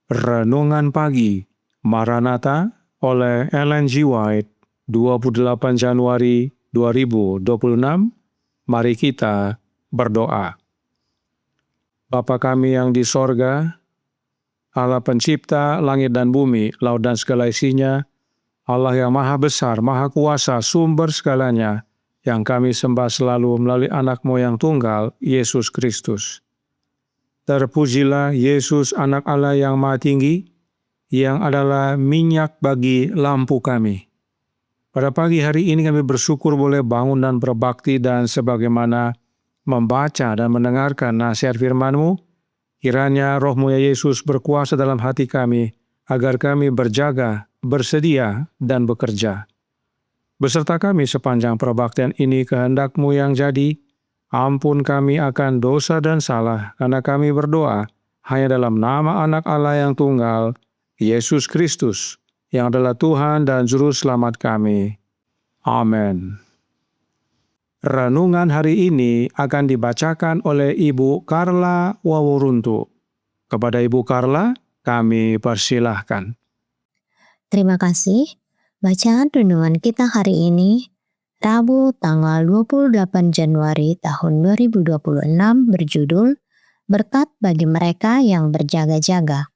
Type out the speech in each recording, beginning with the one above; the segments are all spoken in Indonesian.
Renungan Pagi Maranatha oleh Ellen G. White, 28 Januari 2026. Mari kita berdoa. Bapa kami yang di sorga, Allah pencipta langit dan bumi, laut dan segala isinya, Allah yang maha besar, maha kuasa, sumber segalanya, yang kami sembah selalu melalui anak-Mu yang tunggal, Yesus Kristus. Terpujilah Yesus, anak Allah yang maha tinggi, yang adalah minyak bagi lampu kami. Pada pagi hari ini kami bersyukur boleh bangun dan berbakti, dan sebagaimana membaca dan mendengarkan nasihat firman-Mu, kiranya Roh-Mu ya Yesus berkuasa dalam hati kami, agar kami berjaga, bersedia, dan bekerja. Beserta kami sepanjang perbaktian ini, kehendak-Mu yang jadi. Ampun kami akan dosa dan salah, karena kami berdoa hanya dalam nama anak Allah yang tunggal, Yesus Kristus, yang adalah Tuhan dan Juru Selamat kami. Amin. Renungan hari ini akan dibacakan oleh Ibu Carla Wawuruntu. Kepada Ibu Carla, kami persilahkan. Terima kasih. Bacaan renungan kita hari ini, Rabu tanggal 28 Januari tahun 2026 berjudul Berkat bagi mereka yang berjaga-jaga.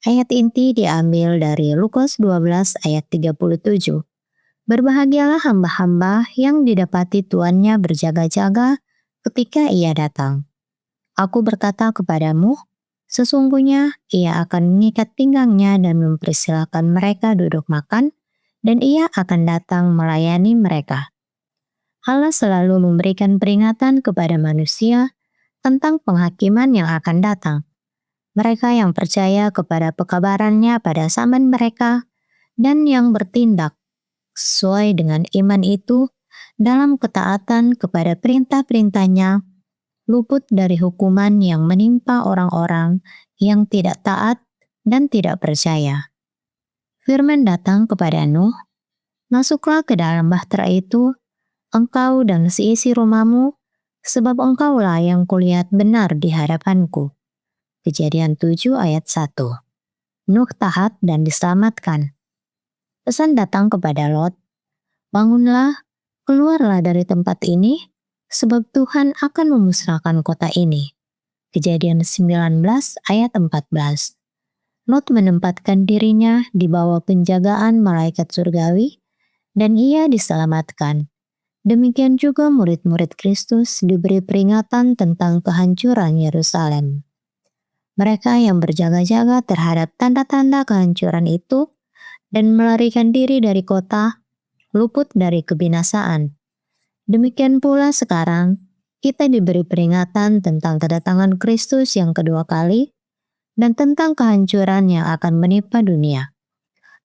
Ayat inti diambil dari Lukas 12 ayat 37. Berbahagialah hamba-hamba yang didapati tuannya berjaga-jaga ketika ia datang. Aku berkata kepadamu, sesungguhnya ia akan mengikat pinggangnya dan mempersilahkan mereka duduk makan, dan ia akan datang melayani mereka. Allah selalu memberikan peringatan kepada manusia tentang penghakiman yang akan datang. Mereka yang percaya kepada pekabarannya pada zaman mereka dan yang bertindak sesuai dengan iman itu dalam ketaatan kepada perintah-perintahnya luput dari hukuman yang menimpa orang-orang yang tidak taat dan tidak percaya. Firman datang kepada Nuh, masuklah ke dalam bahtera itu, engkau dan seisi rumahmu, sebab engkaulah yang kulihat benar di hadapanku. Kejadian 7 ayat 1. Nuh taat dan diselamatkan. Pesan datang kepada Lot, bangunlah, keluarlah dari tempat ini, sebab Tuhan akan memusnahkan kota ini. Kejadian 19 ayat 14. Lot menempatkan dirinya di bawah penjagaan malaikat surgawi, dan ia diselamatkan. Demikian juga murid-murid Kristus diberi peringatan tentang kehancuran Yerusalem. Mereka yang berjaga-jaga terhadap tanda-tanda kehancuran itu dan melarikan diri dari kota, luput dari kebinasaan. Demikian pula sekarang, kita diberi peringatan tentang kedatangan Kristus yang kedua kali dan tentang kehancuran yang akan menimpa dunia.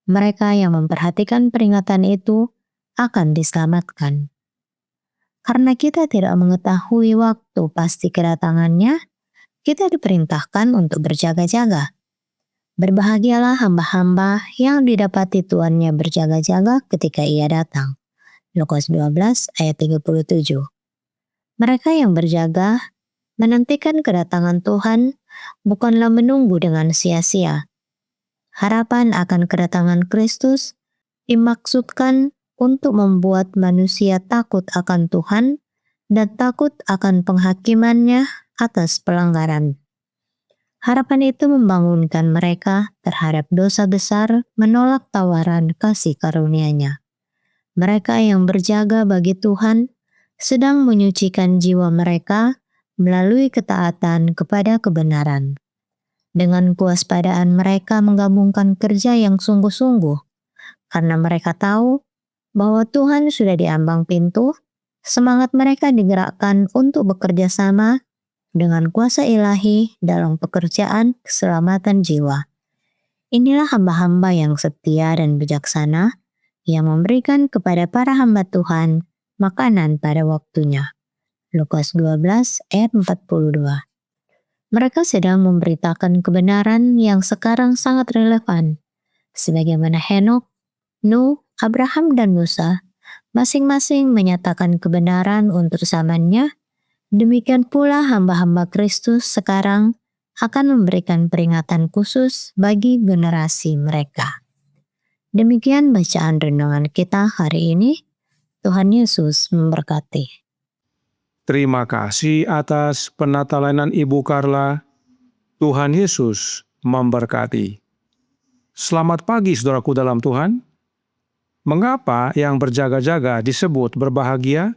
Mereka yang memperhatikan peringatan itu akan diselamatkan. Karena kita tidak mengetahui waktu pasti kedatangannya, kita diperintahkan untuk berjaga-jaga. Berbahagialah hamba-hamba yang didapati tuannya berjaga-jaga ketika ia datang. Lukas 12 ayat 37. Mereka yang berjaga menantikan kedatangan Tuhan bukanlah menunggu dengan sia-sia. Harapan akan kedatangan Kristus dimaksudkan untuk membuat manusia takut akan Tuhan dan takut akan penghakimannya atas pelanggaran. Harapan itu membangunkan mereka terhadap dosa besar, menolak tawaran kasih karunia-Nya. Mereka yang berjaga bagi Tuhan sedang menyucikan jiwa mereka melalui ketaatan kepada kebenaran. Dengan kewaspadaan mereka menggabungkan kerja yang sungguh-sungguh, karena mereka tahu bahwa Tuhan sudah di ambang pintu. Semangat mereka digerakkan untuk bekerja sama dengan kuasa ilahi dalam pekerjaan keselamatan jiwa. Inilah hamba-hamba yang setia dan bijaksana, yang memberikan kepada para hamba Tuhan makanan pada waktunya. Lukas 12 ayat 42. Mereka sedang memberitakan kebenaran yang sekarang sangat relevan, sebagaimana Henokh, Nuh, Abraham, dan Musa masing-masing menyatakan kebenaran untuk zamannya. Demikian pula hamba-hamba Kristus sekarang akan memberikan peringatan khusus bagi generasi mereka. Demikian bacaan renungan kita hari ini. Tuhan Yesus memberkati. Terima kasih atas penatelanan Ibu Carla. Tuhan Yesus memberkati. Selamat pagi saudaraku dalam Tuhan. Mengapa yang berjaga-jaga disebut berbahagia?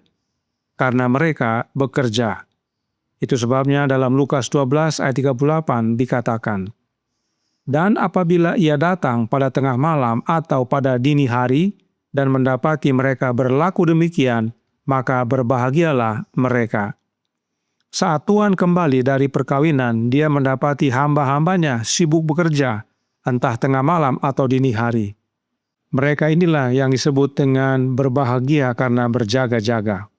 Karena mereka bekerja. Itu sebabnya dalam Lukas 12 ayat 38 dikatakan, "Dan apabila ia datang pada tengah malam atau pada dini hari dan mendapati mereka berlaku demikian, maka berbahagialah mereka." Saat Tuhan kembali dari perkawinan, dia mendapati hamba-hambanya sibuk bekerja, entah tengah malam atau dini hari. Mereka inilah yang disebut dengan berbahagia karena berjaga-jaga.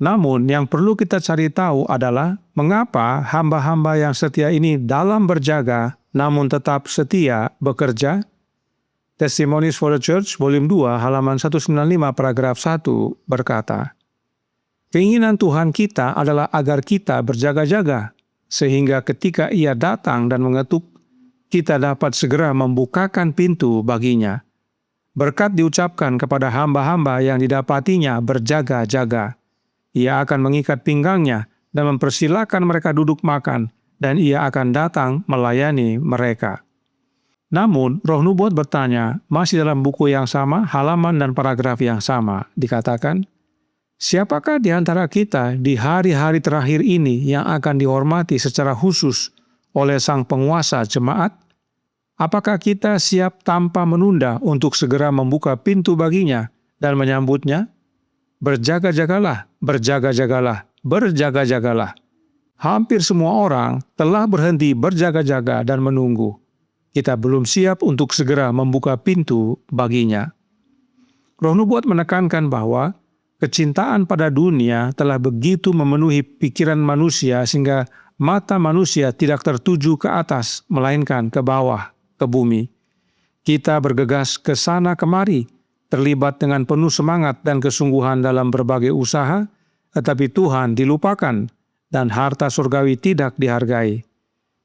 Namun yang perlu kita cari tahu adalah mengapa hamba-hamba yang setia ini dalam berjaga namun tetap setia bekerja? Testimonies for the Church, volume 2, halaman 195, paragraf 1 berkata, "Keinginan Tuhan kita adalah agar kita berjaga-jaga, sehingga ketika Ia datang dan mengetuk, kita dapat segera membukakan pintu baginya." Berkat diucapkan kepada hamba-hamba yang didapatinya berjaga-jaga. Ia akan mengikat pinggangnya dan mempersilahkan mereka duduk makan, dan Ia akan datang melayani mereka. Namun, Roh Nubuat bertanya, masih dalam buku yang sama, halaman dan paragraf yang sama, dikatakan, "Siapakah di antara kita di hari-hari terakhir ini yang akan dihormati secara khusus oleh Sang Penguasa Jemaat? Apakah kita siap tanpa menunda untuk segera membuka pintu baginya dan menyambutnya? Berjaga-jagalah, berjaga-jagalah, berjaga-jagalah." Hampir semua orang telah berhenti berjaga-jaga dan menunggu. Kita belum siap untuk segera membuka pintu baginya. Roh Nubuat menekankan bahwa kecintaan pada dunia telah begitu memenuhi pikiran manusia sehingga mata manusia tidak tertuju ke atas, melainkan ke bawah, ke bumi. Kita bergegas ke sana kemari, terlibat dengan penuh semangat dan kesungguhan dalam berbagai usaha, tetapi Tuhan dilupakan dan harta surgawi tidak dihargai.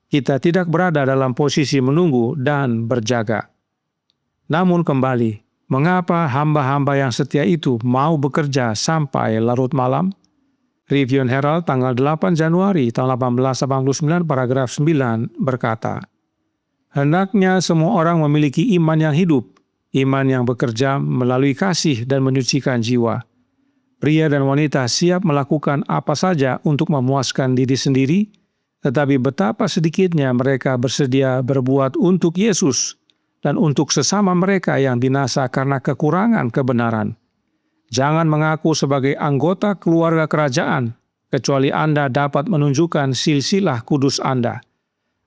Kita tidak berada dalam posisi menunggu dan berjaga. Namun kembali, mengapa hamba-hamba yang setia itu mau bekerja sampai larut malam? Review and Herald tanggal 8 Januari tahun 1889 paragraf 9 berkata, "Hendaknya semua orang memiliki iman yang hidup, iman yang bekerja melalui kasih dan menyucikan jiwa. Pria dan wanita siap melakukan apa saja untuk memuaskan diri sendiri, tetapi betapa sedikitnya mereka bersedia berbuat untuk Yesus dan untuk sesama mereka yang binasa karena kekurangan kebenaran. Jangan mengaku sebagai anggota keluarga kerajaan, kecuali Anda dapat menunjukkan silsilah kudus Anda,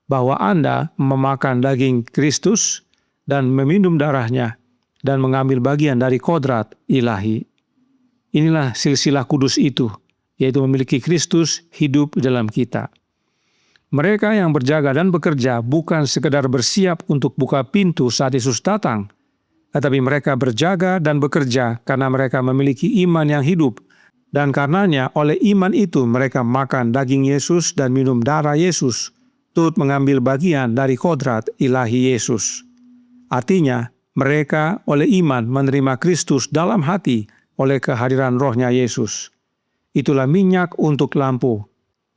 bahwa Anda memakan daging Kristus dan meminum darahnya, dan mengambil bagian dari kodrat ilahi. Inilah silsilah kudus itu, yaitu memiliki Kristus hidup dalam kita." Mereka yang berjaga dan bekerja bukan sekedar bersiap untuk buka pintu saat Yesus datang, tetapi mereka berjaga dan bekerja karena mereka memiliki iman yang hidup, dan karenanya oleh iman itu mereka makan daging Yesus dan minum darah Yesus, turut mengambil bagian dari kodrat ilahi Yesus. Artinya, mereka oleh iman menerima Kristus dalam hati oleh kehadiran Roh-Nya Yesus. Itulah minyak untuk lampu.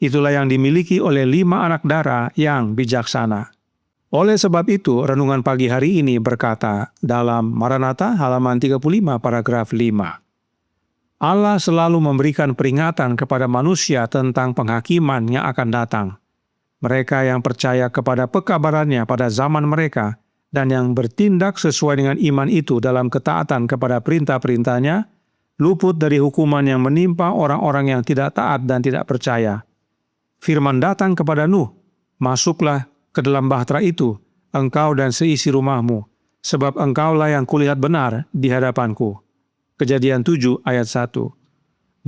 Itulah yang dimiliki oleh 5 anak darah yang bijaksana. Oleh sebab itu, renungan pagi hari ini berkata dalam Maranatha halaman 35 paragraf 5. Allah selalu memberikan peringatan kepada manusia tentang penghakiman yang akan datang. Mereka yang percaya kepada pekabarannya pada zaman mereka dan yang bertindak sesuai dengan iman itu dalam ketaatan kepada perintah-perintahnya, luput dari hukuman yang menimpa orang-orang yang tidak taat dan tidak percaya. Firman datang kepada Nuh, "Masuklah ke dalam bahtera itu, engkau dan seisi rumahmu, sebab engkaulah yang kulihat benar di hadapanku." Kejadian 7 ayat 1.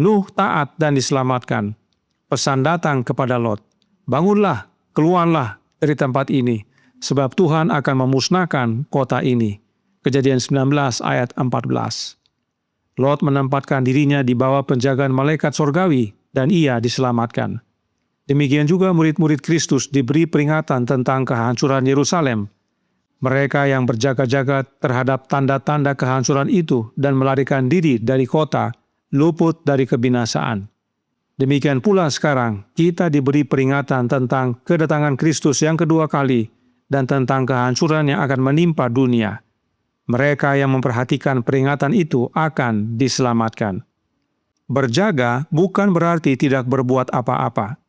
Nuh taat dan diselamatkan. Pesan datang kepada Lot, "Bangunlah, keluarlah dari tempat ini, sebab Tuhan akan memusnahkan kota ini." Kejadian 19 ayat 14. Lot menempatkan dirinya di bawah penjagaan malaikat sorgawi dan ia diselamatkan. Demikian juga murid-murid Kristus diberi peringatan tentang kehancuran Yerusalem. Mereka yang berjaga-jaga terhadap tanda-tanda kehancuran itu dan melarikan diri dari kota, luput dari kebinasaan. Demikian pula sekarang, kita diberi peringatan tentang kedatangan Kristus yang kedua kali dan tentang kehancuran yang akan menimpa dunia. Mereka yang memperhatikan peringatan itu akan diselamatkan. Berjaga bukan berarti tidak berbuat apa-apa,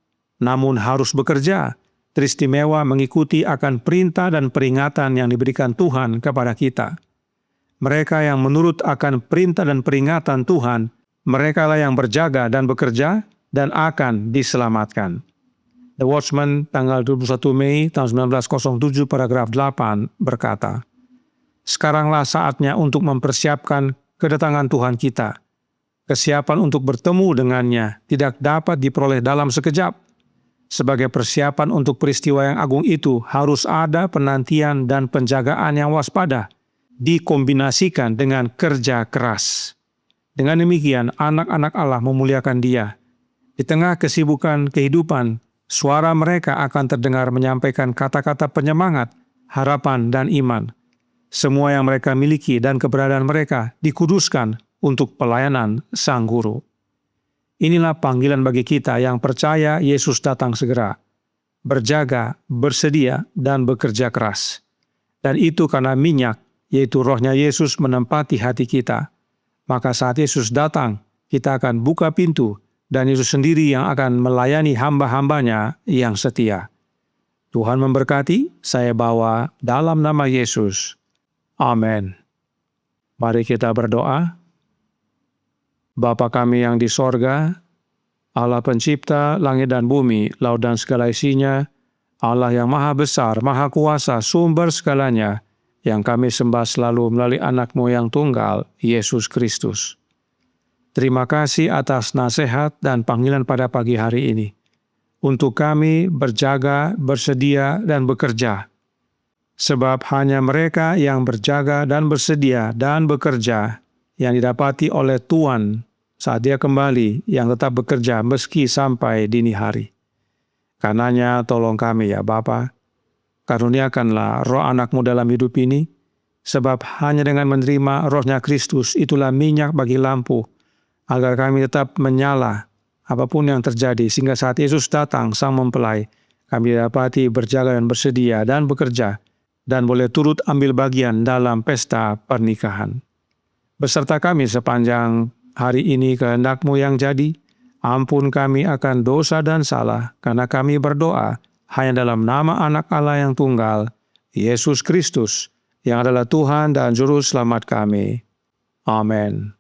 namun harus bekerja, teristimewa mengikuti akan perintah dan peringatan yang diberikan Tuhan kepada kita. Mereka yang menurut akan perintah dan peringatan Tuhan, merekalah yang berjaga dan bekerja dan akan diselamatkan. The Watchman, tanggal 21 Mei tahun 1907, paragraf 8, berkata, "Sekaranglah saatnya untuk mempersiapkan kedatangan Tuhan kita. Kesiapan untuk bertemu dengannya tidak dapat diperoleh dalam sekejap. Sebagai persiapan untuk peristiwa yang agung itu harus ada penantian dan penjagaan yang waspada, dikombinasikan dengan kerja keras. Dengan demikian, anak-anak Allah memuliakan Dia. Di tengah kesibukan kehidupan, suara mereka akan terdengar menyampaikan kata-kata penyemangat, harapan, dan iman. Semua yang mereka miliki dan keberadaan mereka dikuduskan untuk pelayanan Sang Guru." Inilah panggilan bagi kita yang percaya Yesus datang segera. Berjaga, bersedia, dan bekerja keras. Dan itu karena minyak, yaitu rohnya Yesus menempati hati kita. Maka saat Yesus datang, kita akan buka pintu, dan Yesus sendiri yang akan melayani hamba-hambanya yang setia. Tuhan memberkati, saya bawa dalam nama Yesus. Amin. Mari kita berdoa. Bapa kami yang di sorga, Allah pencipta langit dan bumi, laut dan segala isinya, Allah yang maha besar, maha kuasa, sumber segalanya, yang kami sembah selalu melalui anak-Mu yang tunggal, Yesus Kristus. Terima kasih atas nasihat dan panggilan pada pagi hari ini. Untuk kami berjaga, bersedia, dan bekerja. Sebab hanya mereka yang berjaga dan bersedia dan bekerja yang didapati oleh Tuhan saat Dia kembali, yang tetap bekerja meski sampai dini hari. Karenanya tolong kami ya Bapa, karuniakanlah roh anak-Mu dalam hidup ini, sebab hanya dengan menerima rohnya Kristus itulah minyak bagi lampu, agar kami tetap menyala apapun yang terjadi, sehingga saat Yesus datang Sang Mempelai, kami dapati berjaga dan bersedia dan bekerja, dan boleh turut ambil bagian dalam pesta pernikahan. Beserta kami sepanjang hari ini kehendak-Mu yang jadi, ampun kami akan dosa dan salah, karena kami berdoa hanya dalam nama Anak Allah yang tunggal, Yesus Kristus, yang adalah Tuhan dan Juru Selamat kami. Amin.